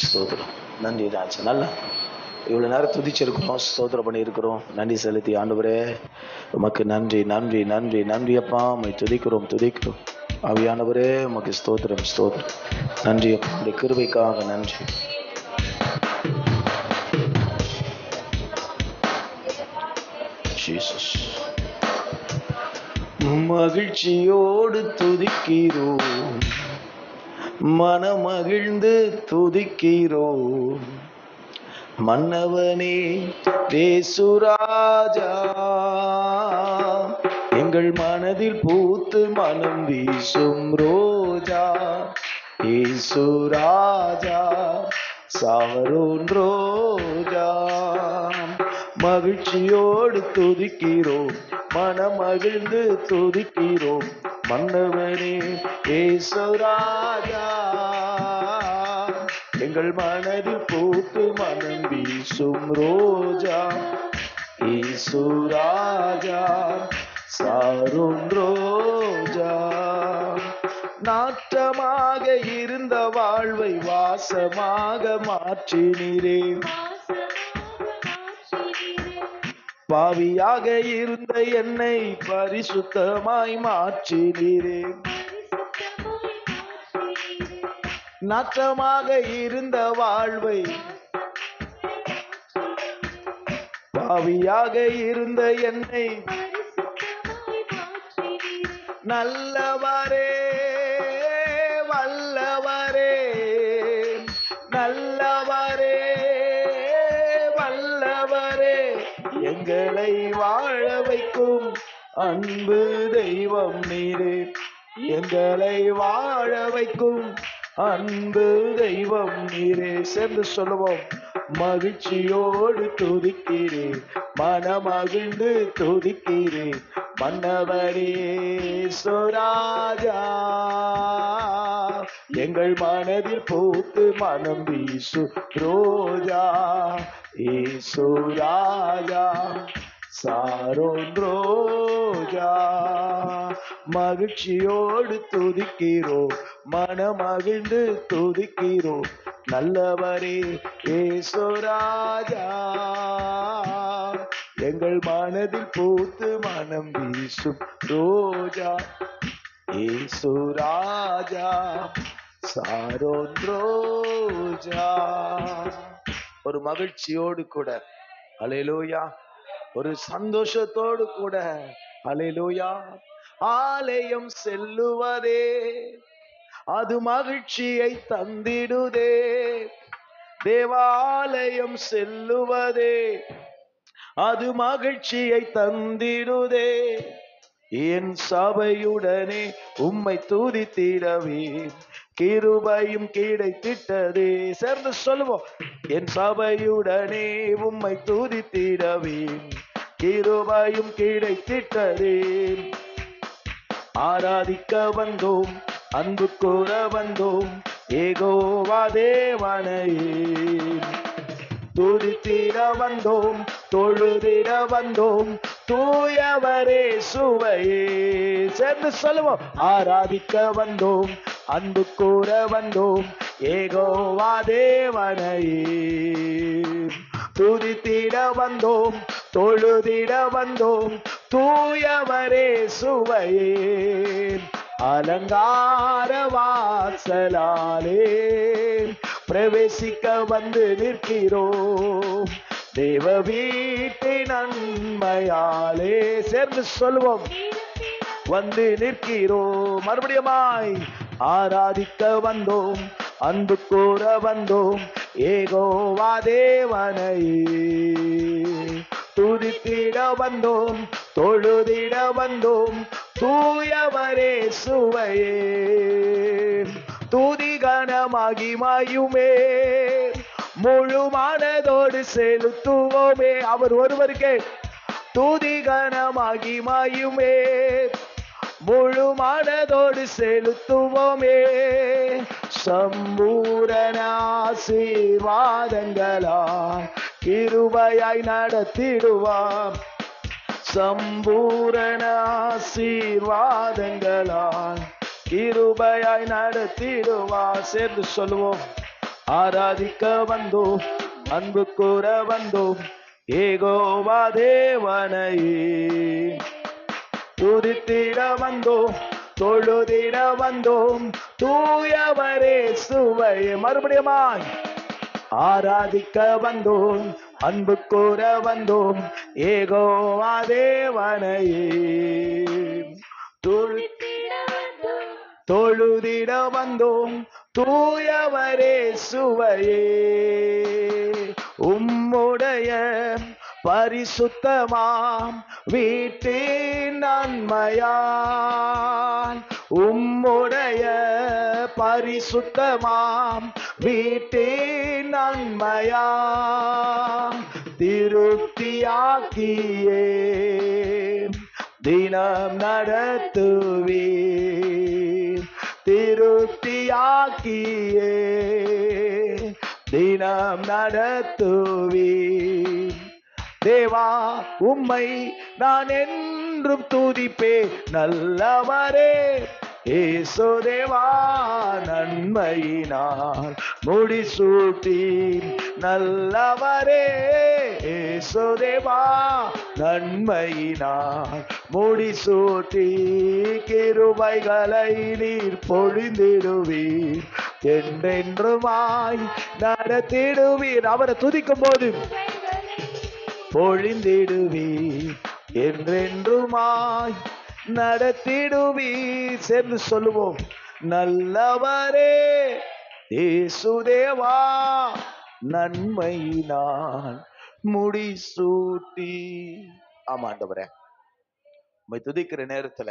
ஸ்தோத்திரம். நன்றி ராஜா. நல்லா இவ்வளவு நேரம் துதிச்சிருக்கிறோம், ஸ்தோத்திரம் பண்ணியிருக்கிறோம். நன்றி செலுத்தி ஆண்டவரே உமக்கு நன்றி நன்றி நன்றி நன்றி அப்பா. உம்மை துதிக்கிறோம் துதிக்கிறோம். ஆவியானவரே உமக்கு ஸ்தோத்திரம் ஸ்தோத்திரம். நன்றி அப்பா, உடைய கிருபைக்காக நன்றி. ஜீசஸ். மகிழ்ச்சியோடு துதிக்கிறோம், மனமகிழ்ந்து துதிக்கிறோம், மன்னவனே தேசுராஜா. எங்கள் மனதில் பூத்து மனம் வீசும் ரோஜா ஏசுராஜா சாரோன் ரோஜா. மகிழ்ச்சியோடு துதிக்கிறோம், மனமகிழ்ந்து துதிக்கிறோம், மன்னவனே ஏசுராஜா. எங்கள் மனதில் பூத்து மனம் வீசும் ரோஜா ஏசுராஜா சாரோன் ரோஜா. நாற்றமாக இருந்த வாழ்வை வாசமாக மாற்றினீரே, பாவியாக இருந்த என்னை பரிசுத்தமாய் மாற்றினீரே. நாற்றமாக இருந்த வாழ்வை, பாவியாக இருந்த என்னை நல்லவரே வல்லவரே, நல்லவரே வல்லவரே, எங்களை வாழ வைக்கும் அன்பு தெய்வம் நீரே. எங்களை வாழ வைக்கும் அன்பு தெய்வம் நீரே. சேர்ந்து சொல்லுவோம். மகிழ்ச்சியோடு துதிக்கிறேன், மனமகிழ்ந்து துதிக்கிறேன், மன்னவரே சுராஜா. எங்கள் மனதில் பூத்து மனம் வீசு ரோஜா ஏசுராஜா சாரோன் ரோஜா. மகிழ்ச்சியோடு துதிக்கிறோம், மனமகிழ்ந்து துதிக்கிறோம், நல்லவரே ஏசுராஜா. எங்கள் மனதில் பூத்து மனம் வீசும் ரோஜா ஏசுராஜா சாரோன் ரோஜா. ஒரு மகிழ்ச்சியோடு கூட அல்லேலூயா, ஒரு சந்தோஷத்தோடு கூட அல்லேலூயா. ஆலயம் செல்லுவதே அது மகிழ்ச்சியை தந்திடுதே, தேவாலயம் செல்லுவதே அது மகிழ்ச்சியை தந்திடுதே. என் சபையுடனே உம்மை துதித்திடவே கிருபையும் கிடைத்திட்டதே. சேர்ந்து சொல்லுவோம். என் சபையுடனே உம்மை துதித்திடவே கிருபையும் கிடைத்திட்டதே. ஆராதிக்க வந்தோம், அன்பு கூற வந்தோம், ஏகோவா தேவனையே. துதித்திட வந்தோம், தொழுதிட வந்தோம், தூயவரே சுவையே. சேர்ந்து சொல்லுவோம். ஆராதிக்க வந்தோம், அன்பு கூற வந்தோம், ஏகோவா தேவனையே. துதித்திட வந்தோம், தொழுதிட வந்தோம், தூயவரே சுவையே. அலங்கார வாசலாலே பிரவேசிக்க வந்து நிற்கிறோம், தேவ வீட்டின் நன்மையாலே. சேர்ந்து சொல்லுவோம். வந்து நிற்கிறோம். மறுபடியுமாய். ஆராதிக்க வந்தோம், அன்பு கூற வந்தோம், ஏகோவா தேவனையே. துதித்திட வந்தோம், தொழுதிட வந்தோம், தூயவரே சுவையே. துதி கனமகிமையுமே முழு மனதோடு செலுத்துவோமே. அவர் ஒருவருக்கே துதி கனமகிமையுமே முழு மனதோடு செலுத்துவோமே. சம்பூரண ஆசீர்வாதங்களால் கிருபையாய் நடத்திடுவாம். சம்பூரண ஆசீர்வாதங்களால் கிருபையாய் நடத்திடுவார். சேர்ந்து சொல்லுவோம். ஆராதிக்க வந்தோம், அன்பு கூற வந்தோம், யெகோவா தேவனையே துதித்திட வந்தோம், தொழுதிட வந்தோம், தூயவரே சுவையே. மறுபடியுமாய் ஆராதிக்க வந்தோம், அன்பு கூற வந்தோம், யெகோவா தேவனையே தொழுதிட வந்தோம், தூயவரே சுவையே. உம்முடைய பரிசுத்தமாம் வீட்டின் நன்மையால், உம்முடைய பரிசுத்தமாம் வீட்டின் நன்மையால் திருப்தியாக்கியே தினம் நடத்துவீர், திருப்தியாக்கியே தினம் நடத்துவீர். தேவா உம்மை நான் என்றும் துதிப்பேன், நல்லவரே இயேசுதேவா நன்மையினால் முடிசூட்டி, நல்லவரே இயேசுதேவா நன்மையினால் முடிசூட்டி, கிருபைகளை நீர் பொழிந்திடுவீர், என்றென்றுமாய் நடத்திடுவீர். அவரை துதிக்கும் போது பொழிந்திடுவீர், என்றென்றுமாய் நடத்திடுவீர். சேர்ந்து சொல்லுவோம், நல்லவரே இயேசுதேவா நன்மையினால் முடிசூட்டி. ஆமா ஆண்டவரே, உம்மை துதிக்கிற நேரத்துல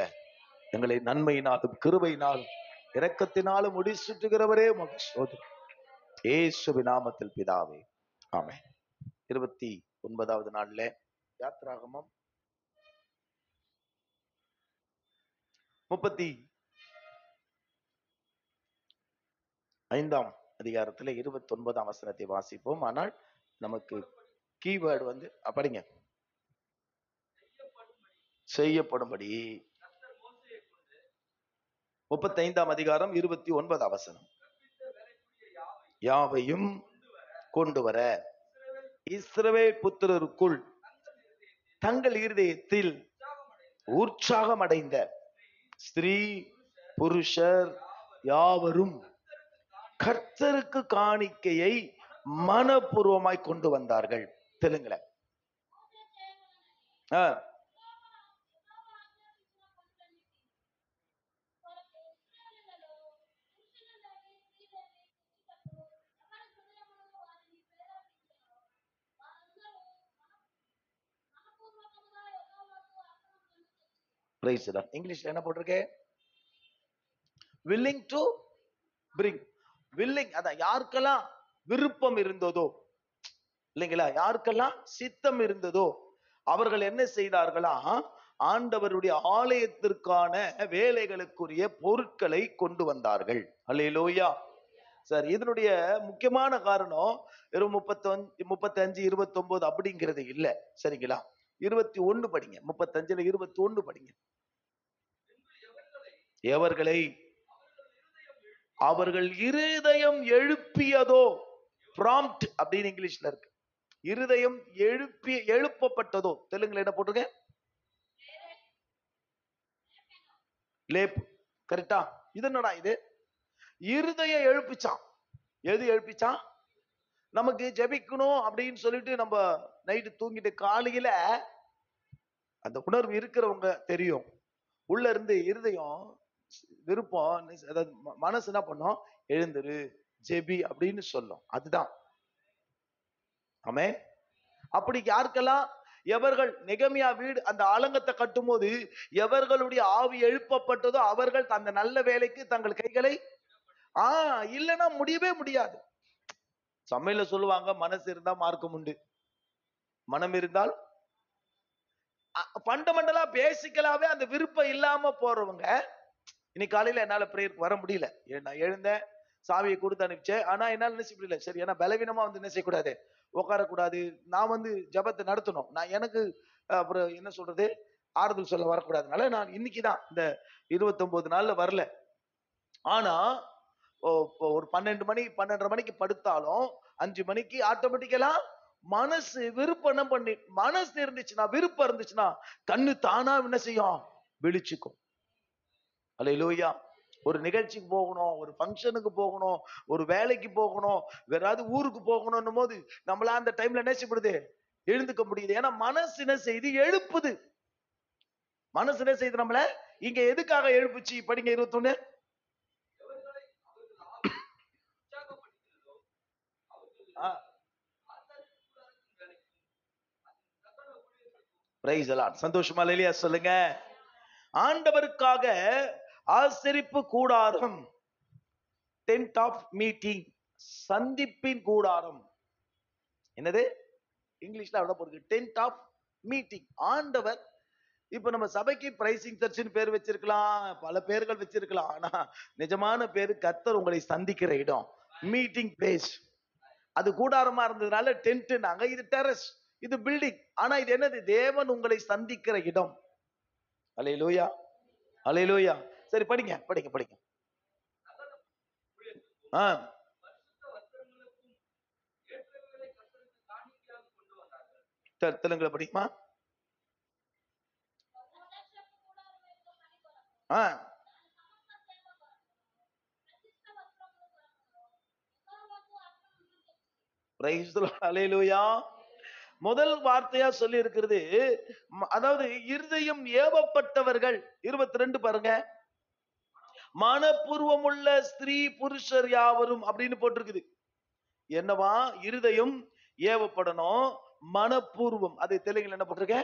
எங்களை நன்மையினாலும் கிருபையினாலும் இரக்கத்தினாலும் முடிசூட்டுகிறவரே உமக்கு ஸ்தோத்திரம். இயேசுவின் நாமத்தில் பிதாவே, ஆமென். 29வது நாள்ல யாத்ராகமம் 35ஆம் அதிகாரத்துல 29ஆம் வசனத்தை வாசிப்போம். ஆனால் நமக்கு கீவேர்டு வந்து படிங்க. செய்யப்படும்படி 35ஆம் அதிகாரம் 29ஆம் வசனம். யாவையும் கொண்டு வர இஸ்ரவேல் புத்திரருக்குள் தங்கள் இருதயத்தில் உற்சாகம் அடைந்த ஸ்திரீ புருஷர் யாவரும் கர்த்தருக்கு காணிக்கையை மனப்பூர்வமாய் கொண்டு வந்தார்கள். தெலுங்குல இங்கிலீஷ்ல என்ன போட்டிருக்கே? willing to bring. willing அதான் யாருக்கெல்லாம் விருப்பம் இருந்ததோ இல்லைங்களா, யாருக்கெல்லாம் சித்தம் இருந்ததோ அவர்கள் என்ன செய்தார்களா, ஆண்டவருடைய ஆலயத்திற்கான வேலைகளுக்குரிய பொருட்களை கொண்டு வந்தார்கள். அல்லேலூயா. சார், இதனுடைய முக்கியமான காரணம் வெறும் 35 29 அப்படிங்கிறது இல்ல. சரிங்களா? 21 படிங்க. 35ல 21 படிங்க. எவர்களை அவர்கள் இருதயம் எழுப்பியதோ, ப்ராம்ப்ட் அப்படின்னு இங்கிலீஷ்ல இருக்கு. இருதயம் எழுப்பப்பட்டதோ, தெலுங்குல என்ன போட்டிருக்க? லேப். கரெக்டா? இது என்னடா இது? இருதயம் எழுப்பிச்சான். எது எழுப்பிச்சான்? நமக்கு ஜெபிக்கணும் அப்படின்னு சொல்லிட்டு நம்ம நைட்டு தூங்கிட்டு காலையில அந்த உணர்வு இருக்கிறவங்க தெரியும். உள்ள இருந்து இருதயம் விருப்பம், அதாவது மனசு என்ன பண்ணும்? எழுந்துரு, ஜெபி அப்படின்னு சொல்லும். அதுதான். ஆமென். அப்படி யாருக்கெல்லாம் எவர்கள் நெகமியா வீடு அந்த ஆலங்கத்தை கட்டும் போது எவர்களுடைய ஆவி எழுப்பப்பட்டதோ அவர்கள் அந்த நல்ல வேலைக்கு தங்கள் கைகளை இல்லைன்னா முடியவே முடியாது. சமையல சொல்லுவாங்க, மனசு இருந்தா மார்க்கம் உண்டு, மனம் இருந்தால். ஃபண்டமெண்டலா பேசிக்கலாவே அந்த விருப்பம் இல்லாம போறவங்க, இன்னைக்கு காலையில என்னால பிரேயருக்கு வர முடியல, நான் எழுந்தேன், சாவியை கொடுத்து அனுப்பிச்சேன், ஆனா என்னால என்ன செய்ய முடியல. சரி, ஏன்னா பலவீனமா வந்து என்ன செய்யக்கூடாது, உட்காரக்கூடாது, நான் வந்து ஜபத்தை நடத்தணும், நான் எனக்கு அப்புறம் என்ன சொல்றது ஆறுதல் சொல்ல வரக்கூடாதுனால நான் இன்னைக்குதான் இந்த 29 நாள்ல வரல. ஆனா ஒரு 12 மணி 12:30 மணிக்கு படுத்தாலும் 5 மணிக்கு ஆட்டோமேட்டிக்கலா மனசு விருப்பம் பண்ணி, மனசு இருந்துச்சுன்னா, விருப்பம் இருந்துச்சுன்னா கண்ணு தானா என்ன செய்யும்? விழிச்சுக்கும். அல்லேலூயா. ஒரு நிகழ்ச்சிக்கு போகணும், ஒரு ஃபங்க்ஷனுக்கு போகணும், ஒரு வேலைக்கு போகணும், வேற ஏதாவது ஊருக்கு போகணும் போது நம்மளா அந்த டைம்ல என்ன செய்யப்படுது? எழுந்துக்க முடியுது. ஏன்னா மனசு என்ன செய்து? எழுப்புது. மனசு என்ன செய்யுது நம்மள? இங்க எதுக்காக எழுப்புச்சு? படிங்க 21. Praise the Lord. சந்தோஷமா அல்லேலூயா சொல்லுங்க. ஆண்டவருக்காக ஆசரிப்பு கூடாரம், டென்ட் ஆஃப் மீட்டிங், சந்திப்பின் கூடாரம். என்னது? இங்கிலீஷ்ல அவ்வளவு போயிருக்கு. Tent of meeting. ஆண்டவர் இப்ப நம்ம சபைக்கு பிரைசிங் சர்ச்னு பேர் வச்சிருக்கலாம், பல பேர்கள் வச்சிருக்கலாம். ஆனா நிஜமான பேரு கர்த்தர் உங்களை சந்திக்கிற இடம், மீட்டிங் பிளேஸ். அது கூடாரமா இருந்ததுனால டென்ட் நாங்க, இது டெரஸ், இது பில்டிங். ஆனா இது என்னது? தேவன் உங்களை சந்திக்கிற இடம். அல்லேலூயா, அல்லேலூயா. சரி படிங்க படிங்க படிங்க. தெலுங்குல படிக்குமா? அல்லேலூயா. முதல் வார்த்தையா சொல்லி இருக்கிறது, அதாவது இருதயம் ஏவப்பட்டவர்கள். 22 பாருங்க. மனப்பூர்வம் உள்ள ஸ்திரீ புருஷர் யாவரும் அப்படின்னு போட்டிருக்குது. என்னவா? இருதயம் ஏவப்படணும், மனப்பூர்வம். அது தெலுங்குல என்ன போட்டிருக்க?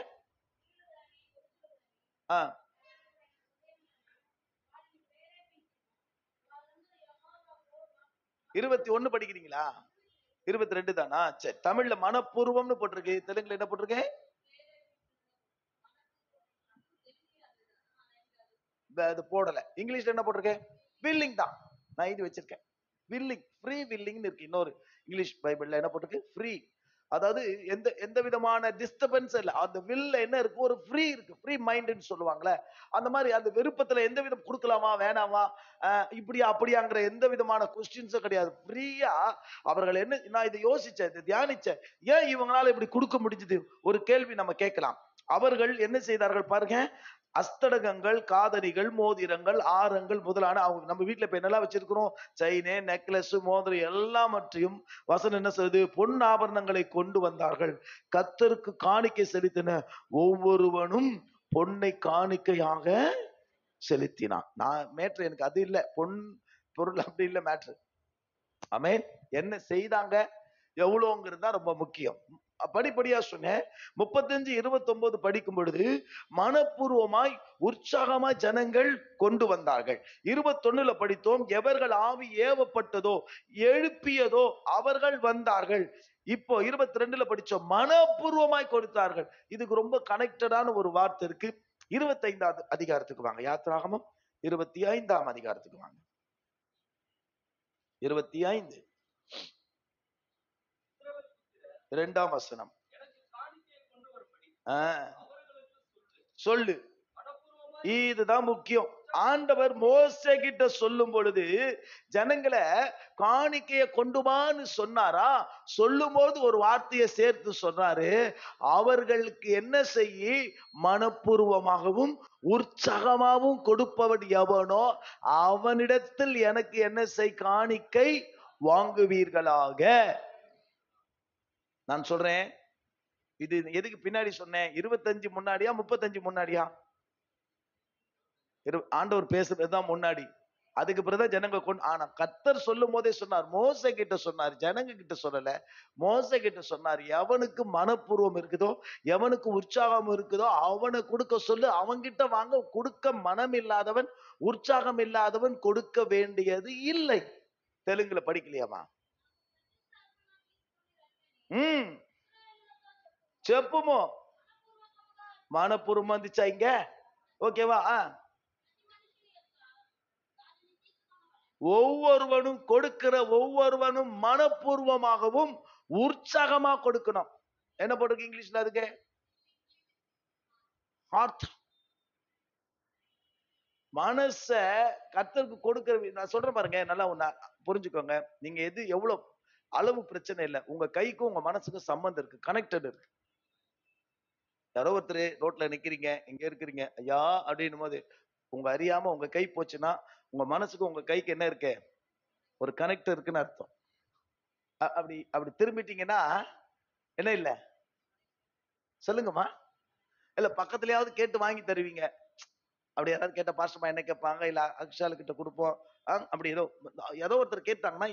21 படிக்கிறீங்களா? 22 தானா? சரி. தமிழ்ல மனப்பூர்வம்னு போட்டிருக்கு, தெலுங்குல என்ன போட்டிருக்கு? அது போடல. இங்கிலீஷ்ல என்ன போட்டிருக்கு? வில்லிங் தான். நான் இது வச்சிருக்கேன். வில்லிங், ஃப்ரீ வில்லிங்னு இருக்கு. இன்னொரு இங்கிலீஷ் பைபிள்ல என்ன போட்டிருக்கு? ஃப்ரீ. அதாவது எந்த விதமான டிஸ்டர்பன்ஸ் இல்ல. அந்த வில்ல என்ன இருக்கு? ஒரு ஃப்ரீ இருக்கு. ஃப்ரீ மைண்ட்னு சொல்லுவாங்களே, அந்த மாதிரி அந்த விருப்பத்துல எந்த விதம் கொடுக்கலாமா வேணாமா, இப்படியா அப்படியாங்கிற எந்த விதமான கொஸ்டின்ஸும் கிடையாது. ஃப்ரீயா அவர்கள் என்ன, நான் இதை யோசிச்சேன், இதை தியானிச்சேன். ஏன் இவங்களால இப்படி கொடுக்க முடிஞ்சது? ஒரு கேள்வி நம்ம கேட்கலாம். அவர்கள் என்ன செய்தார்கள் பாருங்க. அஸ்தடகங்கள், காதணிகள், மோதிரங்கள், ஆரங்கள் முதலான, அவங்க நம்ம வீட்டுல இப்ப என்னெல்லாம் வச்சிருக்கிறோம்? செயினு, நெக்லஸ், மோதிரம் எல்லாவற்றையும் வசனம் என்ன சொல்லுது? பொன் ஆபரணங்களை கொண்டு வந்தார்கள். கர்த்தருக்கு காணிக்கை செலுத்தின ஒவ்வொருவனும் பொன்னை காணிக்கையாக செலுத்தினான். நான் மேட்ரு எனக்கு அது இல்ல, பொன் பொருள் அப்படி இல்ல மேட்ரு. ஆமென். என்ன செய்தாங்க எவ்வளவுங்கிறது தான் ரொம்ப முக்கியம். படிப்படியா சொன்னேன். 35, 29 படிக்கும் பொழுது மனப்பூர்வமாய் உற்சாகமாய் ஜனங்கள் கொண்டு வந்தார்கள். 21 படித்தோம், எவர்கள் ஆவி ஏவப்பட்டதோ எழுப்பியதோ அவர்கள் வந்தார்கள். இப்போ 22 படிச்சோம், மனப்பூர்வமாய் கொடுத்தார்கள். இதுக்கு ரொம்ப கனெக்டடான ஒரு வார்த்தை இருக்கு. 25ஆவது அதிகாரத்துக்கு வாங்க. யாத்திராகமம் 25ஆம் அதிகாரத்துக்கு வாங்க. 25 2ஆம் வசனம். சொல்லு. இதுதான் முக்கியம். ஆண்டவர் மோசே கிட்ட சொல்லும் பொழுது ஜனங்களை காணிக்கைய கொண்டுவான்னு சொன்னாரா? சொல்லும் போது ஒரு வார்த்தையை சேர்த்து சொன்னாரு, அவர்களுக்கு என்ன செய்ய? மனப்பூர்வமாகவும் உற்சாகமாகவும் கொடுப்பவன் எவனோ அவனிடத்தில் எனக்கு என்ன செய்? காணிக்கை வாங்குவீர்களாக. நான் சொல்றேன், இது எதுக்கு பின்னாடி சொன்னேன்? 25 முன்னாடியா 35 முன்னாடியா? ஆண்டவர் பேசுறதுதான் முன்னாடி. அதுக்கு பிறகு ஜனங்க கொண்டு, ஆனா கர்த்தர் சொல்லும் போதே சொன்னார், மோசே கிட்ட சொன்னார், ஜனங்க கிட்ட சொல்லல. மோசே கிட்ட சொன்னார், எவனுக்கு மனப்பூர்வம் இருக்குதோ, எவனுக்கு உற்சாகம் இருக்குதோ அவனை கொடுக்க சொல்லு. அவன்கிட்ட வாங்க. கொடுக்க மனம் இல்லாதவன், உற்சாகம் இல்லாதவன் கொடுக்க வேண்டியது இல்லை. தெலுங்குல படிக்கலையாமா? చెప్పుము. மனப்பூர்வம் வந்துச்சா இங்க? ஓகேவா? ஒவ்வொருவனும் கொடுக்கிற ஒவ்வொருவனும் மனப்பூர்வமாகவும் உற்சாகமா கொடுக்கணும். என்ன போட்டிருக்கு இங்கிலீஷ்ல அதுக்கு? ஹார்ட். மனச கர்த்தருக்கு கொடுக்கிற நான் சொல்றேன் பாருங்க, நல்லா ஒண்ணு புரிஞ்சுக்கோங்க. நீங்க எது எவ்வளவு அளவு பிரச்சனை இல்லை, உங்க கைக்கும் உங்க மனசுக்கும் சம்பந்தம் இருக்கு, கனெக்டட் இருக்கு. யாரோ ஒருத்தர் ரோட்ல நிக்கிறீங்க, இங்க இருக்கிறீங்க, ஐயா அப்படின்னும் போது உங்க அறியாம உங்க கை போச்சுன்னா உங்க மனசுக்கு உங்க கைக்கு என்ன இருக்கு, ஒரு கனெக்ட் இருக்குன்னு அர்த்தம். அப்படி அப்படி திரும்பிட்டீங்கன்னா என்ன இல்ல சொல்லுங்கம்மா, இல்ல பக்கத்துலயாவது கேட்டு வாங்கி தருவீங்க. அப்படி யாராவது கேட்ட பாஸ்டர்மா என்ன கேட்பாங்க, இல்ல அக்ஷாலு கிட்ட கொடுப்போம். அப்படி ஏதோ ஏதோ ஒருத்தர் கேட்டாங்கன்னா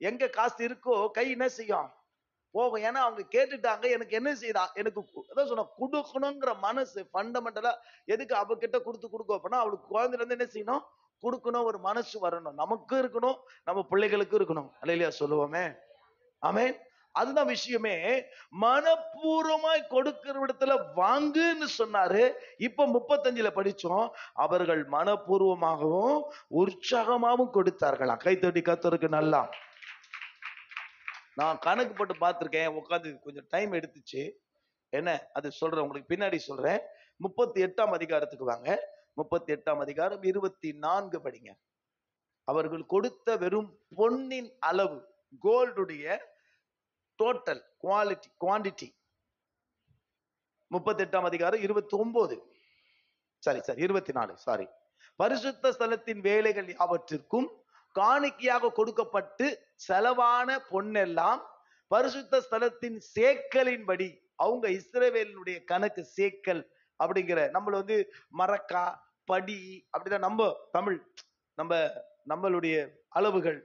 எங்க காசு இருக்கோ கை என்ன செய்யும் போகும். ஏன்னா அவங்க கேட்டுட்டாங்க, எனக்கு என்ன செய்யுதா, எனக்கு அதான் சொன்ன கொடுக்கணுங்கிற மனசு ஃபண்டமெண்டலா. எதுக்கு அவகிட்ட கொடுக்க அப்படின்னா அவளுக்கு குழந்தைல இருந்து என்ன செய்யணும், கொடுக்கணும் ஒரு மனசு வரணும், நமக்கு இருக்கணும், நம்ம பிள்ளைகளுக்கு இருக்கணும். அல்லேலூயா சொல்லுவோமே, ஆமென். அதுதான் விஷயமே. மனப்பூர்வமாய் கொடுக்கிற இடத்துல வாங்குன்னு சொன்னாரு. இப்ப 35ல படிச்சோம், அவர்கள் மனப்பூர்வமாகவும் உற்சாகமாகவும் கொடுத்தார்களாம். கைத்தட்டி கர்த்தருக்கு நல்லா. நான் கணக்கு போட்டு பார்த்திருக்கேன், உட்காந்து கொஞ்சம் டைம் எடுத்துச்சு. என்ன அது சொல்றேன் உங்களுக்கு பின்னாடி சொல்றேன். 38ஆம் அதிகாரத்துக்கு வாங்க. 38ஆம் அதிகாரம் 24 படிங்க. அவர்கள் கொடுத்த வெறும் பொன்னின் அளவு, கோல்டுடைய டோட்டல் குவாண்டிட்டி. 38ஆம் அதிகாரம் 29 சாரி 24 சாரி. பரிசுத்த ஸ்தலத்தின் வேலைகள் யாவற்றிற்கும் காணிக்கையாக கொடுக்கப்பட்டு செலவான பொன்னெல்லாம் பரிசுத்த ஸ்தலத்தின் சேக்கலின்படி, அவங்க இஸ்ரவேலினுடைய கணக்கு சேக்கல் அப்படிங்கிற, நம்மள மரக்கா படி அப்படிதான் நம்ம தமிழ், நம்மளுடைய அளவுகள்,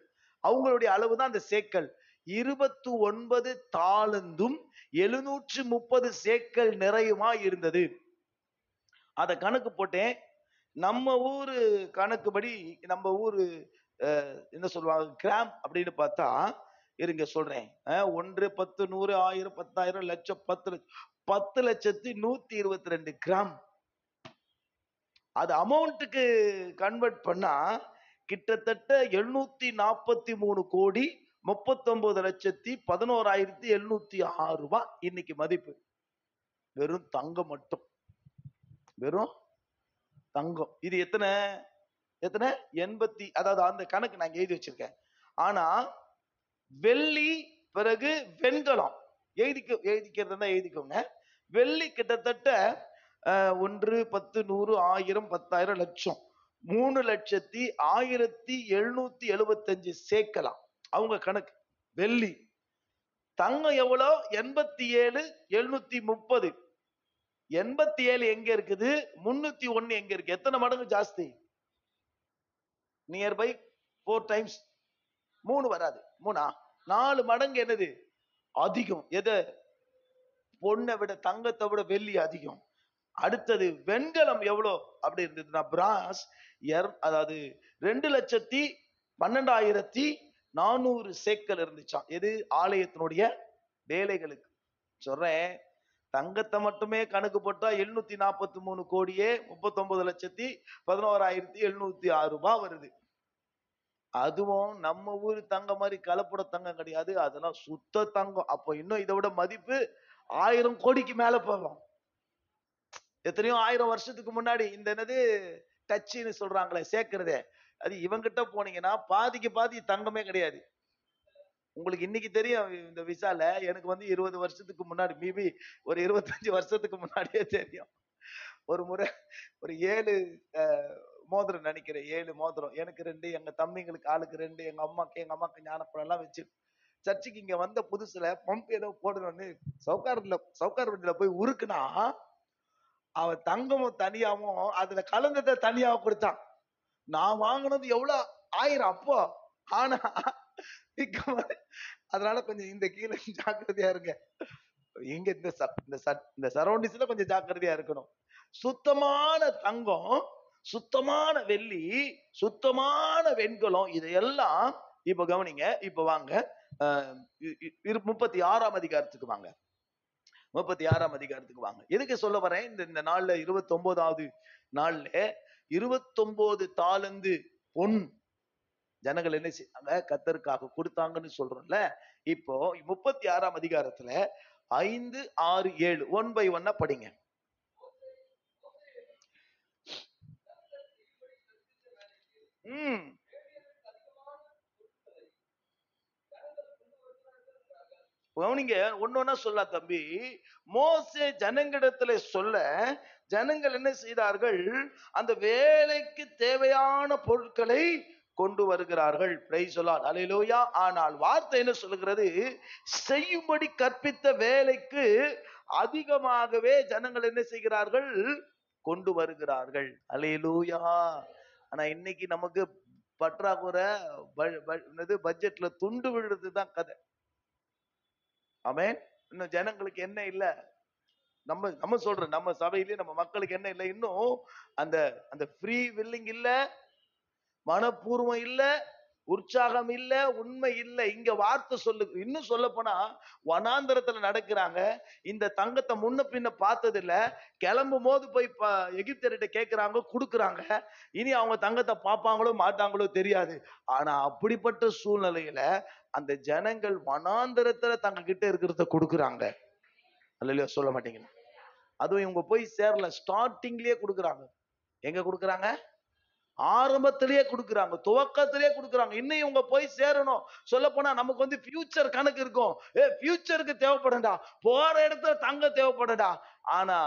அவங்களுடைய அளவு தான் அந்த சேக்கல். 29 தாலந்தும் 730 சேக்கல் நிறையுமா இருந்தது. அத கணக்கு போட்டேன். நம்ம ஊரு கணக்குப்படி, நம்ம ஊரு என்ன சொல்லுவாங்க கிராம் அப்படின்னு பார்த்தா, இருங்க சொல்றேன். 1 10 100 1000 10,000 லட்சம் 10,122 கிராம். அது அமௌண்ட்டுக்கு கன்வெர்ட் பண்ணா கிட்டத்தட்ட 743 கோடி 39,11,706 ரூபாய் இன்னைக்கு மதிப்பு. வெறும் தங்கம் மட்டும், வெறும் தங்கம். இது எத்தனை 80, அதாவது அந்த கணக்கு நான் எழுதி வச்சிருக்கேன். ஆனா வெள்ளி, பிறகு வெண்கலம் எழுதிக்கிறதா எழுதிக்கோங்க. வெள்ளி கிட்டத்தட்ட 1 10 100 1000 10,000 லட்சம் 3,1775 சேக்கலாம் அவங்க கணக்கு வெள்ளி. தங்கம் எவ்வளோ, 87,730. 87 எங்க இருக்குது, 301 எங்க இருக்கு, எத்தனை மடங்கு ஜாஸ்தி? Nearby 4 times. 3 வராது, 4 மடங்கு என்னது அதிகம். எது? பொண்ணை விட, தங்கத்தை விட வெள்ளி அதிகம். அடுத்தது வெண்கலம் எவ்வளோ அப்படி இருந்ததுன்னா, பிராஸ் அதாவது 2,12,400 சேக்கல் இருந்துச்சாம். எது? ஆலயத்தினுடைய வேலைகளுக்கு சொல்றேன். தங்கத்தை மட்டுமே கணக்கு போட்டா 743 கோடியே 39,11,706 ரூபாய் வருது. அதுவும் நம்ம ஊர் தங்கம் மாதிரி கலப்பட தங்கம் கிடையாது, அதெல்லாம் சுத்த தங்கம். அப்போ இன்னும் இதை விட மதிப்பு 1000 கோடிக்கு மேல போகும். எத்தனையோ 1000 வருஷத்துக்கு முன்னாடி இந்த என்னது டச்சுன்னு சொல்றாங்களே சேர்க்கிறதே, அது இவங்கிட்ட போனீங்கன்னா பாதிக்கு பாதி தங்கமே கிடையாது. உங்களுக்கு இன்னைக்கு தெரியும் இந்த விசால, எனக்கு 20 வருஷத்துக்கு முன்னாடி, மேபி ஒரு 25 வருஷத்துக்கு முன்னாடியே தெரியும். ஒரு முறை ஒரு 7 மோதிரம் நினைக்கிறேன், 7 மோதிரம், எனக்கு 2, எங்க தம்பிங்களுக்கு ஆளுக்கு 2, எங்க அம்மாக்கு ஞானப்பழம் எல்லாம் வச்சு சர்ச்சுக்கு இங்க வந்த புதுசுல பம்ப் ஏதோ போடணும்னு சவுக்கார் வண்டியில போய் உருக்குனா, அவன் தங்கமும் தனியாவும் அதுல கலந்ததை தனியாவ கொடுத்தான். நான் வாங்கினது எவ்வளவு 1000 அப்போ. ஆனா அதனால கொஞ்சம் இந்த கீழே ஜாக்கிரதையா இருங்க. இங்க இந்த சரௌண்டிங்ஸ்ல கொஞ்சம் ஜாக்கிரதையா இருக்கணும். சுத்தமான தங்கம், சுத்தமான வெள்ளி, சுத்தமான வெண்கலம், இதையெல்லாம் இப்ப கவனிங்க. இப்ப வாங்க 36ஆம் அதிகாரத்துக்கு வாங்க. 36ஆம் அதிகாரத்துக்கு வாங்க. எதுக்கு சொல்ல வரேன், இந்த நாள்ல 29வது நாள்ல 29 தாலந்து பொன் ஜனங்கள் என்ன செய்ய கர்த்தருக்காக கொடுத்தாங்கன்னு சொல்றோம்ல. இப்போ 36ஆம் அதிகாரத்துல 5 6 7 1 by 1 படிங்க. ம் நீங்க ஒன்னொன்னா சொல்ல தம்பி. மோசே ஜனங்களிடத்துல சொல்ல, ஜனங்கள் என்ன செய்தார்கள்? அந்த வேலைக்கு தேவையான பொருட்களை கொண்டு வருகிறார்கள். பிரைஸ் தி லார்ட், அல்லேலூயா. ஆனால் வார்த்தை என்ன சொல்லுகிறது? செய்யும்படி கற்பித்த வேலைக்கு அதிகமாகவே ஜனங்கள் என்ன செய்கிறார்கள்? கொண்டு வருகிறார்கள். அல்லேலூயா. ஆனா இன்னைக்கு நமக்கு பற்றாக்குறை, பட்ஜெட்ல துண்டு விழுறது தான் கதை. ஆமென். இன்னும் ஜனங்களுக்கு என்ன இல்ல? நம்ம நம்ம சொல்றோம், நம்ம சபையிலே நம்ம மக்களுக்கு என்ன இல்ல? இன்னும் அந்த அந்த ஃப்ரீ வில்லிங் இல்ல, மனப்பூர்வம் இல்ல, உற்சாகம் இல்ல, உண்மை இல்ல. இங்க வார்த்தை சொல்லு. இன்னும் சொல்ல போனா வனாந்தரத்துல நடக்கிறாங்க. இந்த தங்கத்தை முன்ன பின்ன பார்த்தது இல்ல. கிளம்பும் போது போய் எகிப்தியர்கிட்ட கேட்கிறாங்க, கொடுக்குறாங்க. இனி அவங்க தங்கத்தை பார்ப்பாங்களோ மாட்டாங்களோ தெரியாது. ஆனா அப்படிப்பட்ட சூழ்நிலையில அந்த ஜனங்கள் வனாந்தரத்துல தங்க கிட்ட இருக்கிறத கொடுக்குறாங்க. அல்லையா? சொல்ல மாட்டீங்களா? அதுவும் இவங்க போய் சேரல, ஸ்டார்டிங்லயே கொடுக்குறாங்க. எங்க கொடுக்குறாங்க? ஆரம்பத்திலேயே கொடுக்குறாங்க, துவக்கத்திலேயே கொடுக்குறாங்க. இன்னும் இவங்க போய் சேரணும். சொல்ல போனா நமக்கு வந்து ஃபியூச்சர் கணக்கு இருக்கும். ஃபியூச்சருக்கு தேவைப்படும்டா, போற இடத்துல தங்க தேவைப்படும்டா. ஆனா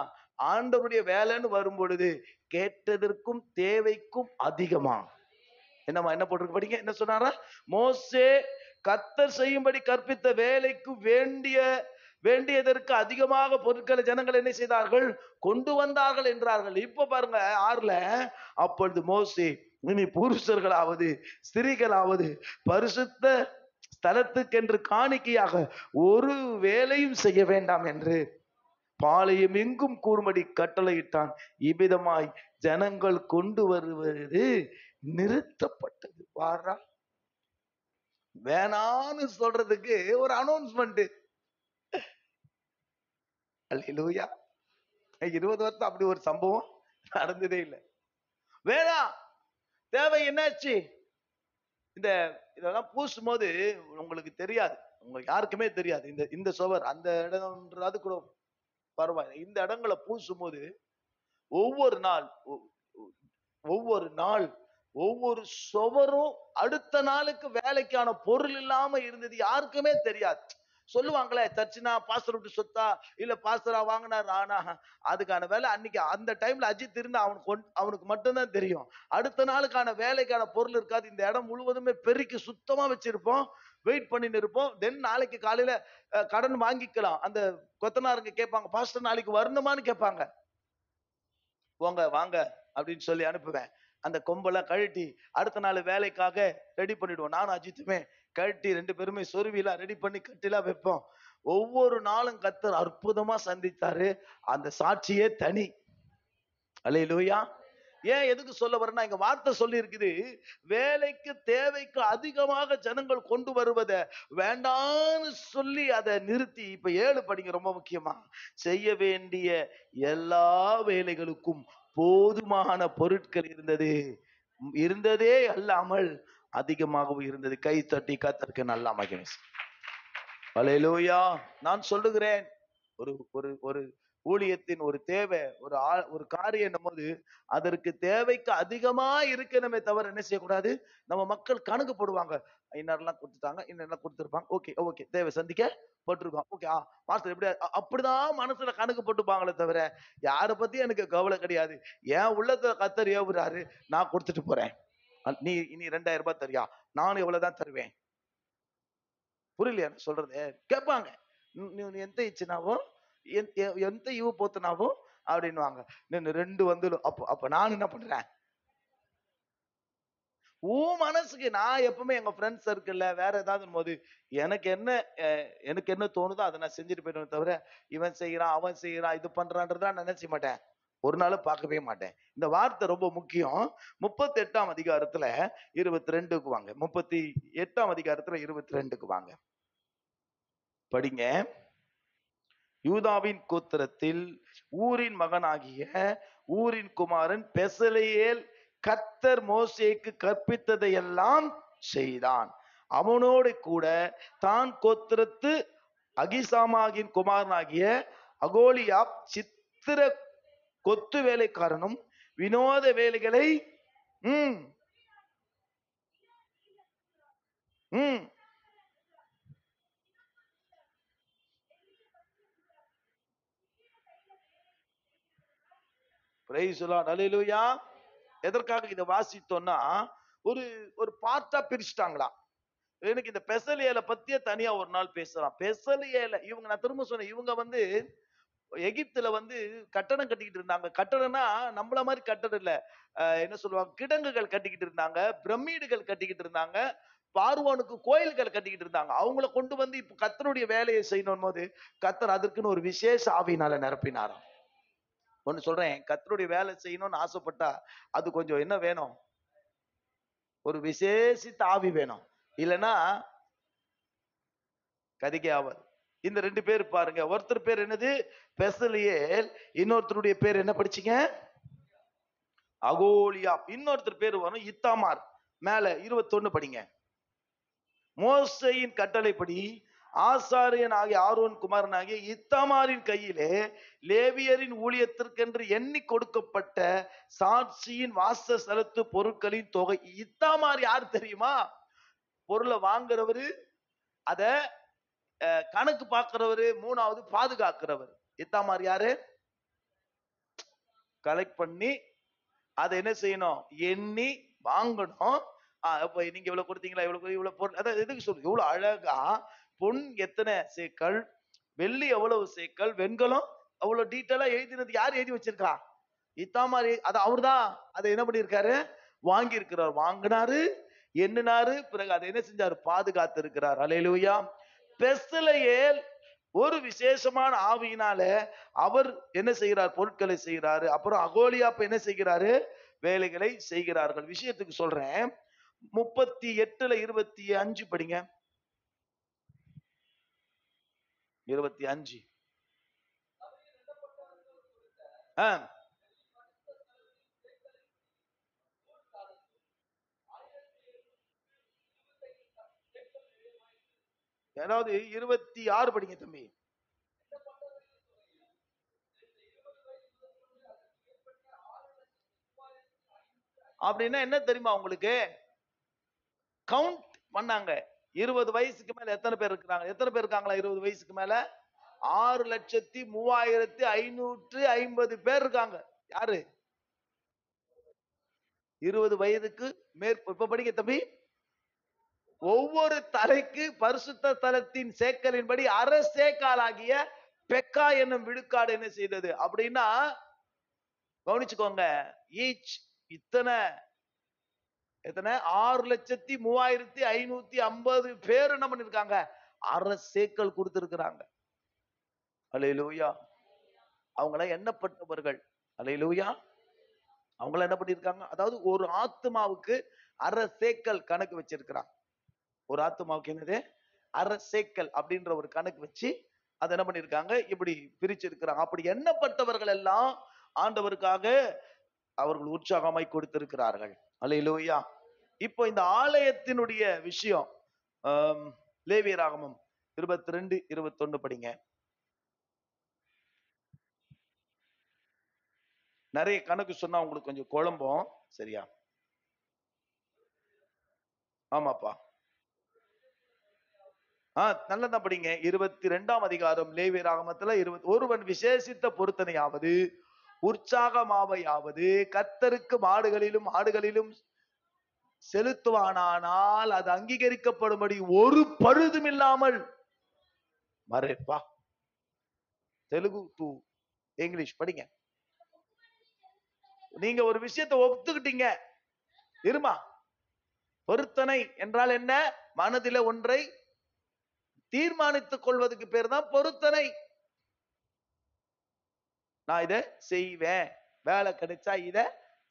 ஆண்டவருடைய வேலைன்னு வரும் பொழுது கேட்டதற்கும் தேவைக்கும் அதிகமா என்னமா என்ன போட்டிருக்கு படிங்க. என்ன சொன்னாரா? மோசே கர்த்தர் செய்யும்படி கற்பித்த வேலைக்கு வேண்டியதற்கு அதிகமாக பொருட்களை ஜனங்கள் என்ன செய்தார்கள்? கொண்டு வந்தார்கள் என்றார்கள். இப்ப பாருங்க 6ல, அப்பொழுது மோசே, இனி புருஷர்களாவது ஸ்திரீகளாவது பரிசுத்த ஸ்தலத்துக்கென்று காணிக்கையாக ஒரு வேலையும் செய்ய வேண்டாம் என்று பாளையம் எங்கும் கூறும்படி கட்டளையிட்டான். இவ்விதமாய் ஜனங்கள் கொண்டு வருவது நிறுத்தப்பட்டது. வாரா, வேணான்னு சொல்றதுக்கு ஒரு அனௌன்ஸ்மெண்ட். அல்லேலூயா. 20 வருஷம் அப்படி ஒரு சம்பவம் நடந்ததே இல்லை. வேணாம், தேவை என்னாச்சு? இந்த இதெல்லாம் பூசும் போது உங்களுக்கு தெரியாது, உங்களுக்கு யாருக்குமே தெரியாது. இந்த இந்த சுவர் அந்த இடம்ன்றது கூட பரவாயில்லை. இந்த இடங்களை பூசும் போது ஒவ்வொரு நாள் ஒவ்வொரு நாள் ஒவ்வொரு சுவரும் அடுத்த நாளுக்கு வேலைக்கான பொருள் இல்லாம இருந்தது யாருக்குமே தெரியாது. சொல்லுவாங்களே, சர்ச்சினா பாஸ்டர் விட்டு சொத்தா இல்ல பாஸ்டரா வாங்கினார். ஆனா அதுக்கான வேலை அன்னைக்கு அந்த டைம்ல அஜித் இருந்தா அவனுக்கு மட்டும்தான் தெரியும். அடுத்த நாளுக்கான வேலைக்கான பொருள் இருக்காது. இந்த இடம் முழுவதுமே பெருக்கி சுத்தமா வச்சிருப்போம், வெயிட் பண்ணிட்டு இருப்போம். தென் நாளைக்கு காலையில கடன் வாங்கிக்கலாம். அந்த கொத்தனாருங்க கேட்பாங்க, பாஸ்டர் நாளைக்கு வரணுமான்னு கேட்பாங்க. போங்க வாங்க அப்படின்னு சொல்லி அனுப்புவேன். அந்த கொம்பெல்லாம் கழட்டி அடுத்த நாள் வேலைக்காக ரெடி பண்ணிடுவோம். நானும் அஜித்துமே கழட்டி 2 பேருமே சொருவிலாம் ரெடி பண்ணி கட்டிலாம் வைப்போம். ஒவ்வொரு நாளும் கர்த்தர் அற்புதமா சந்தித்தாரு. அந்த சாட்சியே தனி. அல்லேலூயா. ஏன் எதுக்கு சொல்ல வரேன்னா, இங்க வார்த்தை சொல்லி இருக்குது, வேலைக்கு தேவைக்கு அதிகமாக ஜனங்கள் கொண்டு வருவதை வேண்டான்னு சொல்லி அதை நிறுத்தி, இப்ப 7 படிங்க, ரொம்ப முக்கியமா, செய்ய வேண்டிய எல்லா வேலைகளுக்கும் போதுமான பொருட்கள் இருந்ததே அல்லாமல் அதிகமாகவும் இருந்தது. கை தட்டி கர்த்தருக்கு நல்லா மகிமை. அல்லேலூயா. நான் சொல்லுகிறேன், ஒரு ஒரு ஒரு ஊழியத்தின் ஒரு தேவை, ஒரு காரியம் போது அதற்கு தேவைக்கு அதிகமா இருக்கணுமே தவிர என்ன செய்யக்கூடாது? நம்ம மக்கள் கணக்கு போடுவாங்க, இன்னாரெல்லாம் கொடுத்துட்டாங்க, இன்னெல்லாம் கொடுத்துருப்பாங்க, ஓகே ஓகே தேவை சந்திக்க போட்டிருக்கோம், ஓகே மாஸ்டர் எப்படி, அப்படிதான் மனசுல கணக்கு போட்டுப்பாங்களே தவிர யாரை பத்தி எனக்கு கவலை கிடையாது. என் உள்ளத்துல கர்த்தர் ஏவுறாரு, நான் கொடுத்துட்டு போறேன். நீ 2000 ரூபாய் தரியா, நானும் எவ்வளவுதான் தருவேன். புரியலையா சொல்றது? கேட்பாங்க, நீ ఎంత ఇచ్చినావు, ఎంత ఇవ్వబోతున్నావు அப்படின்னுவாங்க. 2 வந்து அப்ப நான் என்ன பண்றேன்? மனசுக்கு நான் எப்பவுமே எங்க ஃப்ரெண்ட்ஸ் சர்க்கிள்ல வேற ஏதாவது போது எனக்கு என்ன தோணுதோ அதை நான் செஞ்சுட்டு போயிடுவேன் தவிர, இவன் செய்யறான் அவன் செய்யறான் இது பண்றான்றதா நினைச்ச மாட்டேன். ஒரு நாள் பார்க்கவே மாட்டேன். இந்த வார்த்தை ரொம்ப முக்கியம். 38ஆம் அதிகாரத்துல 22க்கு வாங்க. 38ஆம் அதிகாரத்துல 22க்கு வாங்க படிங்க. யூதாவின் கோத்திரத்தில் ஊரின் மகனாகிய ஊரின் குமாரன் பெசலெயேல் கர்த்தர் மோசேக்கு கற்பித்ததையெல்லாம் செய்தான். அவனோடு கூட தான் கோத்திரத்து அகிசாமாகின் குமாரனாகிய அகோலியாப் சித்திர கொத்து வேலைக்காரனும் வினோத வேலைகளை ம் பிரைஸ் தி லார்ட். அல்லேலூயா. எதற்காக இதை வாசித்தோம்னா, ஒரு ஒரு பார்ட்டா பிரிச்சுட்டாங்களா. எனக்கு இந்த பெசலியலை பத்தியே தனியா ஒரு நாள் பேசலாம். பெசலியலை இவங்க, நான் திரும்ப சொன்னேன், இவங்க வந்து எகிப்துல வந்து கட்டடம் கட்டிக்கிட்டு இருந்தாங்க. கட்டடம்னா நம்மள மாதிரி கட்டடம் இல்ல. என்ன சொல்லுவாங்க, கிடங்குகள் கட்டிக்கிட்டு இருந்தாங்க, பிரமிடுகள் கட்டிக்கிட்டு இருந்தாங்க, பார்வோனுக்கு கோயில்கள் கட்டிக்கிட்டு இருந்தாங்க. அவங்கள கொண்டு வந்து இப்ப கர்த்தருடைய வேலையை செய்யணும் போது கர்த்தர் அதற்குன்னு ஒரு விசேஷ ஆவியினால நிரப்பினாராம். ஒன்னு சொல்றேன், கர்த்தருடைய வேலை செய்யணும்னு ஆசைப்பட்டா அது கொஞ்சம் என்ன வேணும், ஒரு விசேஷித்த ஆவி வேணும். இல்லைன்னா கதிக்கே ஆவாது. இந்த ரெண்டு பேர் பாருங்க, ஒருத்தர் பேர் என்னது பெசலியேல், இன்னொருத்தருடைய பேர் என்ன படிச்சீங்க, அகோலியா. இன்னொருத்தர் பேர் வரும் இத்தாமார். மேல 21 படிங்க. மோசையின் கட்டளைப்படி ஆசாரியன் ஆகிய ஆரோன் குமாரன் ஆகிய இத்தாமாரின் கையிலே லேவியரின் ஊழியத்திற்கென்று எண்ணி கொடுக்கப்பட்ட சாட்சியின் வாசஸ்தலத்து பொருட்களின் தொகை. இத்தாமார் யார் தெரியுமா? பொருளை வாங்குறவரு, அத கணக்கு பார்க்கிறவரு, மூணாவது பாதுகாக்கிறவர். இத்தாமார் யாரு? கலெக்ட் பண்ணி அதை என்ன செய்யணும், எண்ணி வாங்கணும். அப்ப நீங்க இவ்வளவு கொடுத்தீங்களா, இவ்வளவு பொருள், அதாவது எதுக்கு சொல்லு, இவ்வளவு அழகா பொன் எத்தனை சேக்கல், வெள்ளி எவ்வளவு சேக்கல், வெண்கலம் அவ்வளவு டீட்டெயிலா எழுதினது யார் எழுதி வச்சிருக்கா? இத்தாமாரி. அது அவர்தான் அதை என்ன பண்ணிருக்காரு, வாங்கி இருக்கிறார், வாங்கினாரு, எண்ணினாரு, பிறகு அதை என்ன செஞ்சாரு, பாதுகாத்து இருக்கிறார். அல்லேலூயா. பெசலெயேல் ஒரு விசேஷமான ஆவியினால அவர் என்ன செய்கிறார், பொருட்களை செய்கிறாரு. அப்புறம் அகோலியாப் என்ன செய்கிறாரு, வேலைகளை செய்கிறார்கள். விஷயத்துக்கு சொல்றேன், 38:25 படிங்க. 25. ஏதாவது 26 படிங்க தம்பி. அப்படின்னா என்ன தெரியுமா உங்களுக்கு, கவுண்ட் பண்ணாங்க. 20 வயசுக்கு மேல எத்தனை பேர் இருக்கிறாங்க, எத்தனை பேர் இருக்காங்களா 20 வயசுக்கு மேல? 6,3550 பேர் இருக்காங்க. யாரு? 20 வயதுக்கு இப்ப படிக்க தம்பி. ஒவ்வொரு தலைக்கு பரிசுத்த தலத்தின் சேக்கலின்படி அரை சேக்காலாகிய பெக்கா என்னும் விழுக்காடு என்ன செய்தது அப்படின்னா, கவனிச்சுக்கோங்க, ஈச் இத்தனை எத்தனை 6,3550 பேர் என்ன பண்ணிருக்காங்க, அரை சேக்கல் கொடுத்திருக்கிறாங்க. அல்லேலூயா. அவங்கள எண்ணப்பட்டவர்கள். அல்லேலூயா. அவங்கள என்ன பண்ணிருக்காங்க, அதாவது ஒரு ஆத்மாவுக்கு அரை சேக்கல் கணக்கு வச்சிருக்கிறாங்க. ஒரு ஆத்மாவுக்கு என்னது, அரை சேக்கல் அப்படின்ற ஒரு கணக்கு வச்சு அதை என்ன பண்ணிருக்காங்க, இப்படி பிரிச்சிருக்கிறாங்க. அப்படி எண்ணப்பட்டவர்கள் எல்லாம் ஆண்டவருக்காக அவர்கள் உற்சாகமாய் கொடுத்திருக்கிறார்கள். அல்லேலூயா. இப்போ இந்த ஆலயத்தினுடைய விஷயம், லேவியராகமம் 22:21 படிங்க. நிறைய கணக்கு சொன்னா உங்களுக்கு கொஞ்சம் குழம்பும், சரியா? ஆமாப்பா. நல்லதான் படிங்க. 22ஆம் அதிகாரம் லேவியராகமத்துல ஒருவன் விசேஷித்த பொருத்தனையாவது உற்சாகமாவையாவது கர்த்தருக்கு மாடுகளிலும் ஆடுகளிலும் செலுத்துவானால் அது அங்கீகரிக்கப்படும்படி ஒரு பழுதும் இல்லாமல் மறைப்பா. தெலுங்கு டு இங்கிலீஷ் படிங்க. நீங்க ஒரு விஷயத்தை ஒத்துக்கிட்டீங்க, இருமா. பொருத்தனை என்றால் என்ன? மனதில ஒன்றை தீர்மானித்துக் கொள்வதற்கு பேர் தான் பொருத்தனை. நான் இதை செய்வேன், வேலை கிடைச்சா இத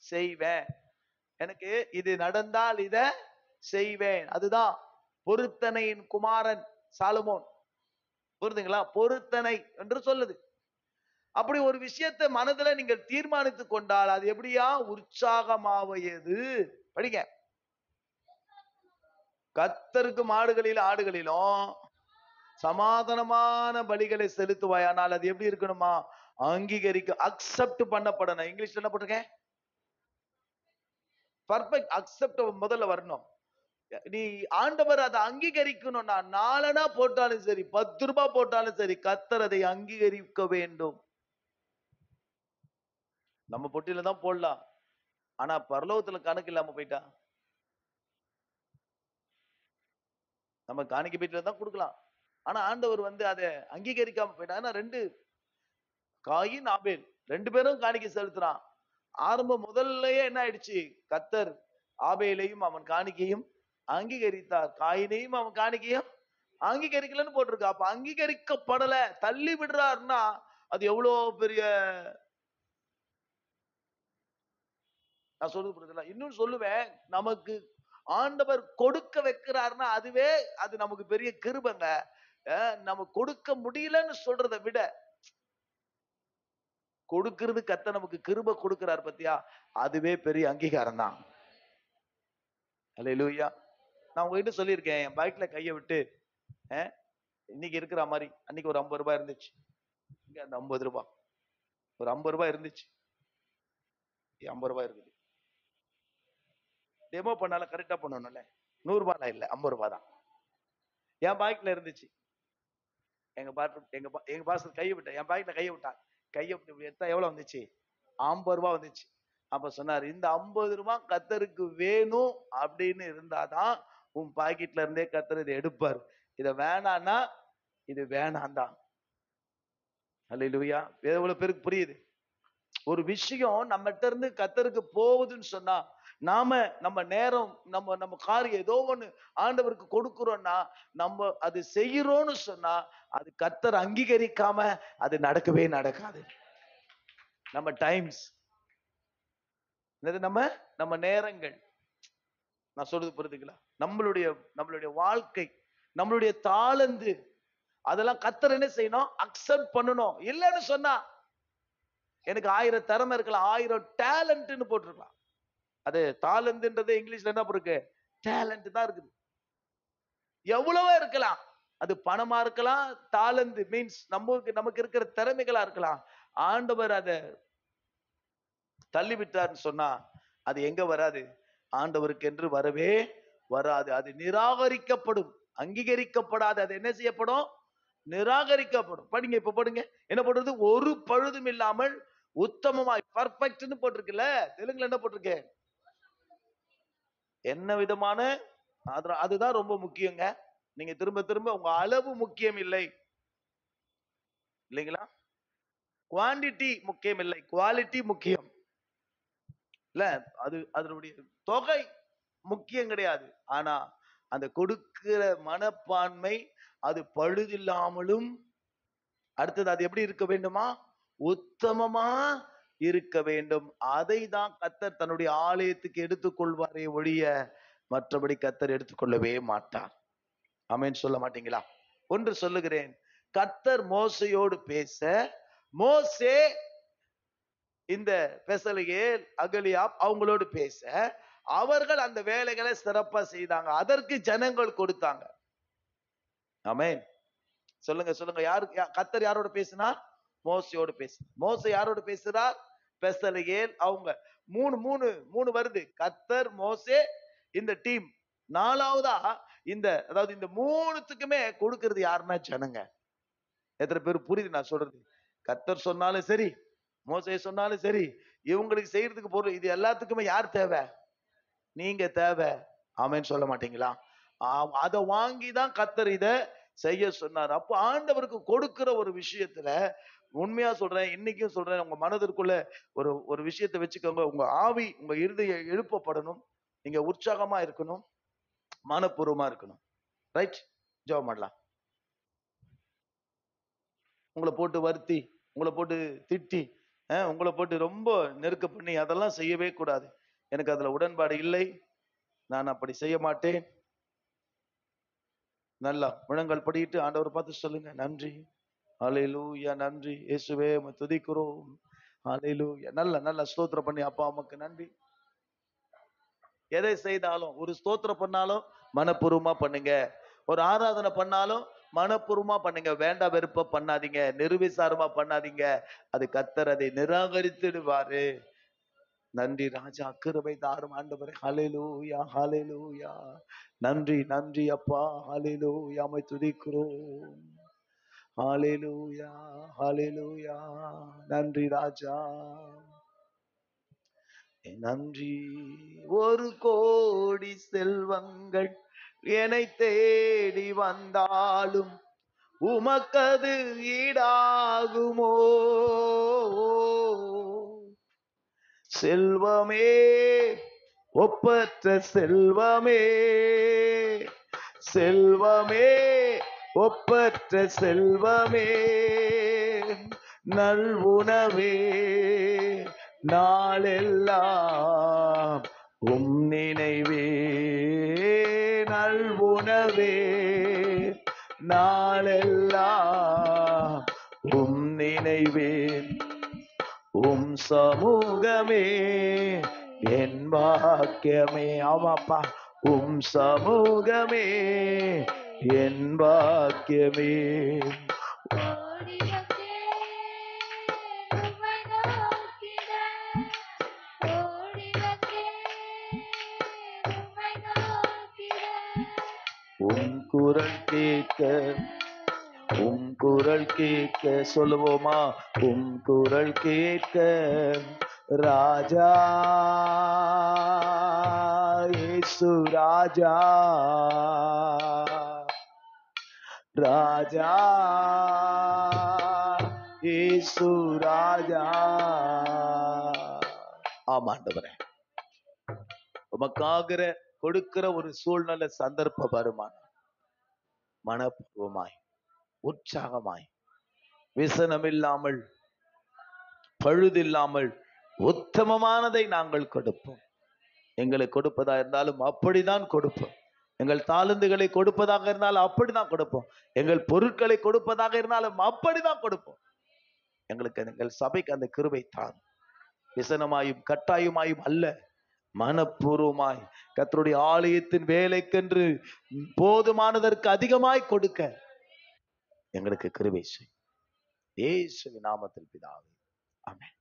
செய்வேன், எனக்கு இது நடந்தால் இத செய்வேன். அதுதான் பொருத்தனையின் குமாரன் சாலமோன். புரியுதுங்களா? பொருத்தனை என்று சொல்லுது. அப்படி ஒரு விஷயத்தை மனதுல நீங்கள் தீர்மானித்துக் கொண்டால் அது எப்படியா, உற்சாகமாவது. படிங்க. கர்த்தருக்கு மாடுகளிலும் ஆடுகளிலும் சமாதானமான பலிகளை செலுத்துவாயானால் அது எப்படி இருக்கணுமா, அங்கீகரிக்க, அக்செப்ட் பண்ணப்படணும். இங்கிலீஷ்ல என்ன போட்டிருக்கேன், பர்ஃபெக்ட் அக்செப்ட் முதல்ல வரணும். நீ ஆண்டவர் அதை அங்கீகரிக்கணும்னா 4 போட்டாலும் சரி, 10 ரூபாய் போட்டாலும் சரி, கர்த்தர் அதை அங்கீகரிக்க வேண்டும். நம்ம பொட்டியில தான் போடலாம். ஆனா பரலோகத்துல கணக்கு இல்லாம போயிட்டா நம்ம காணிக்கை பெட்டியில தான் கொடுக்கலாம். ஆனா ஆண்டவர் அதை அங்கீகரிக்காம போயிட்டாங்க. 2 காயின் ஆபேல் 2 பேரும் காணிக்கை செலுத்துறான். முதல்லயே என்ன ஆயிடுச்சு? கர்த்தர் ஆபேலையும் அவன் காணிக்கையும் அங்கீகரித்தார், காயினையும் அவன் காணிக்கையும் அங்கீகரிக்கலன்னு போட்டிருக்கு. அப்ப அங்கீகரிக்கப்படல, தள்ளி விடுறாருன்னா அது எவ்வளவு பெரிய, நான் சொல்றது புரியுதுல? இன்னும் சொல்லுவேன், நமக்கு ஆண்டவர் கொடுக்க வைக்கிறாருன்னா அதுவே அது நமக்கு பெரிய கிருபைங்க. நம்ம கொடுக்க முடியலன்னு சொல்றதை விட கொடுக்கிறது கர்த்தர் நமக்கு கிருபை கொடுக்கிறார் பத்தியா, அதுவே பெரிய அங்கீகாரம் தான். அல்லேலூயா. நான் உங்ககிட்ட சொல்லியிருக்கேன், என் பைக்ல கையை விட்டு இன்னைக்கு இருக்கிற மாதிரி அன்னைக்கு ஒரு 50 ரூபாய் இருந்துச்சு. இங்க அந்த 50 ரூபாய் ஒரு 50 ரூபாய் இருந்துச்சு. 50 ரூபாய் இருக்குது. டெமோ பண்ணாலும் கரெக்டா பண்ணணும்ல. 100 ரூபாய் இல்ல, 50 ரூபாய் தான் என் பைக்ல இருந்துச்சு. எங்க பாஸ்டர் கையை விட்ட, என் பைக்ல கையை விட்டான். கையை எடுத்தா எவ்வளவு வந்துச்சு? 50 ரூபாய் வந்துச்சு. அப்ப சொன்னார், இந்த 50 ரூபாய் கர்த்தருக்கு வேணும் அப்படின்னு இருந்தாதான் உன் பாக்கெட்ல இருந்தே கர்த்தர் இதை எடுப்பார். இத வேணான்னா இது வேணாம் தான். அல்லேலூயா. எவ்வளவு பேருக்கு புரியுது? ஒரு விஷயம் நம்மகிட்ட இருந்து கர்த்தருக்கு போகுதுன்னு சொன்னா, நம்ம நேரம், நம்ம காரியம் ஏதோ ஒண்ணு ஆண்டவருக்கு கொடுக்கிறோம்னா, நம்ம அது செய்யறோம்னு சொன்னா அது கர்த்தர் அங்கீகரிக்காம அது நடக்கவே நடக்காது. நம்ம டைம்ஸ், நம்ம நேரங்கள், நான் சொல்றது புரியுதுங்களா? நம்மளுடைய வாழ்க்கை, நம்மளுடைய தாளந்து, அதெல்லாம் கர்த்தர் என்ன செய்யணும்? அக்செப்ட் பண்ணணும். இல்லைன்னு சொன்னா, எனக்கு 1000 திறமை இருக்கலாம், 1000 டேலண்ட்னு போட்டிருக்கலாம். அது தாளந்துன்றது இங்கிலீஷ்ல என்ன இருக்கு? டேலண்ட் தான் இருக்குது. எவ்வளவோ இருக்கலாம். அது பணமா இருக்கலாம், தாளந்து மீன்ஸ் நமக்கு இருக்கிற திறமைகளா இருக்கலாம். ஆண்டவர் அதை தள்ளிவிட்டார்னு சொன்னா அது எங்க வராது? ஆண்டவருக்கு என்று வரவே வராது. அது நிராகரிக்கப்படும், அங்கீகரிக்கப்படாது. அது என்ன செய்யப்படும்? நிராகரிக்கப்படும். படிங்க, இப்ப போடுங்க, என்ன போடுறது? ஒரு பழுதும் இல்லாமல் உத்தமமாய், பர்ஃபெக்ட்னு போட்டிருக்குல்ல. தெலுங்குல என்ன போட்டிருக்கு? என்ன விதமான, அதுதான் ரொம்ப முக்கியங்க. நீங்க திரும்ப திரும்ப உங்க அளவு முக்கியம் இல்லை, இல்லைங்களா? குவாண்டிட்டி முக்கியம் இல்லை, குவாலிட்டி முக்கியம் இல்ல. அதனுடைய தொகை முக்கியம் கிடையாது. ஆனா அந்த கொடுக்கிற மனப்பான்மை அது பழுதில்லாமலும், அடுத்தது அது எப்படி இருக்க வேண்டுமா? உத்தமமா இருக்க வேண்டும். அதை தான் கர்த்தர் தன்னுடைய ஆலயத்துக்கு எடுத்துக்கொள்வாரே ஒழிய மற்றபடி கர்த்தர் எடுத்துக்கொள்ளவே மாட்டார். ஆமென் சொல்ல மாட்டீங்களா? ஒன்று சொல்லுகிறேன், கர்த்தர் மோசையோடு பேச, மோசே இந்த பெசலெயேல், அகலியாப் அவங்களோடு பேச, அவர்கள் அந்த வேலைகளை சிறப்பா செய்தாங்க. அதற்கு ஜனங்கள் கொடுத்தாங்க. ஆமென் சொல்லுங்க. கர்த்தர் யாரோட பேசினார்? மோசையோடு பேசினார். மோசே யாரோடு பேசுறார்? பெசலெயேல் அவங்க. மூணு வருது. கர்த்தர், மோசே, இந்த டீம். 4வதா அதாவது இந்த 3த்துக்குமே கொடுக்கிறது யாருன்னா ஜனங்க. எத்தனை பேர் புரியுது நான் சொல்றது? கர்த்தர் சொன்னாலும் சரி, மோசே சொன்னாலும் சரி, இவங்களுக்கு செய்யறதுக்கு பொருள், இது எல்லாத்துக்குமே யார் தேவை? நீங்க தேவை. ஆமென் சொல்ல மாட்டீங்களா? அதை வாங்கிதான் கர்த்தர் இத செய்ய சொன்னார். அப்போ ஆண்டவருக்கு கொடுக்கிற ஒரு விஷயத்துல, உண்மையா சொல்றேன், இன்னைக்கும் சொல்றேன், உங்க மனதிற்குள்ள ஒரு விஷயத்தை வச்சுக்கோங்க. உங்க ஆவி, உங்க இருதயம் எழுப்பப்படணும். நீங்க உற்சாகமா இருக்கணும், மனப்பூர்வமா இருக்கணும். ரைட்? ஜெபம் பண்ணலாம். உங்களை போட்டு வருத்தி, உங்களை போட்டு திட்டி, உங்களை போட்டு ரொம்ப நெருக்க பண்ணி அதெல்லாம் செய்யவே கூடாது. எனக்கு அதுல உடன்பாடு இல்லை, நான் அப்படி செய்ய மாட்டேன். நல்லா முழங்கால் படிட்டு ஆண்டவர் பார்த்து சொல்லுங்க, நன்றி, அல்லேலூயா, நன்றி இயேசுவே, உம்மை துதிக்கிறோம், அல்லேலூயா. நல்ல ஸ்தோத்திரம் பண்ணி, அப்பா உமக்கு நன்றி. எதை செய்தாலும், ஒரு ஸ்தோத்திரம் பண்ணாலும் மனப்பூர்வமா பண்ணுங்க. ஒரு ஆராதனை பண்ணாலும் மனப்பூர்வமா பண்ணுங்க. வேண்டா வெறுப்ப பண்ணாதீங்க, நிர்விசாரமா பண்ணாதீங்க. அது கர்த்தர் அதை நிராகரித்துடுவாரு. நன்றி ராஜா, கிருபை தாரும் ஆண்டவரே. ஹல்லேலூயா, ஹல்லேலூயா. நன்றி நன்றி அப்பா. ஹல்லேலூயா, உம்மை துதிக்கிறோம். ஹல்லேலூயா, ஹல்லேலூயா. நன்றி ராஜா, நன்றி. ஒரு கோடி செல்வங்கள் என்னை தேடி வந்தாலும் உமக்கது ஈடாகுமோ? செல்வமே, ஒப்பற்ற செல்வமே, செல்வமே, ஒப்பற்ற செல்வமே, நல்வுணவே, நாளெல்லாம் உம் நினைவே, நல்வுணவே, நாளெல்லாம் உம் நினைவே, உம் சமூகமே என் பாக்கியமே. ஆமாப்பா, உம் சமூகமே என் பாக்கியமே. உம் குரல் கேட்க, உம் குரல் கேட்க, சொல்லுவோமா? உம் குரல் கேட்க ராஜா, இயேசு ராஜா, ராஜா, இயேசு ராஜா. ஆமாண்டவரே, உமக்காகிற கொடுக்கிற ஒரு சூழ்நிலை சந்தர்ப்ப வருமானம் மனப்பூர்வமாய், உற்சாகமாய், விசனம் இல்லாமல், பழுதில்லாமல் உத்தமமானதை நாங்கள் கொடுப்போம். எங்களுக்கு கொடுப்பதா இருந்தாலும் அப்படிதான் கொடுப்போம். எங்கள் தாளந்துகளை கொடுப்பதாக இருந்தாலும் அப்படிதான் கொடுப்போம். எங்கள் பொருட்களை கொடுப்பதாக இருந்தாலும் அப்படிதான் கொடுப்போம். எங்களுக்கு, எங்கள் சபைக்கு அந்த கிருபை தான். விசனமாயும் கட்டாயமாயும் அல்ல, மனப்பூர்வமாய் கர்த்தருடைய ஆலயத்தின் வேலைக்கென்று போதுமானதற்கு அதிகமாய் கொடுக்க எங்களுக்கு கிருபை செய். இயேசுவின் நாமத்தில் பிதாவே, ஆமென்.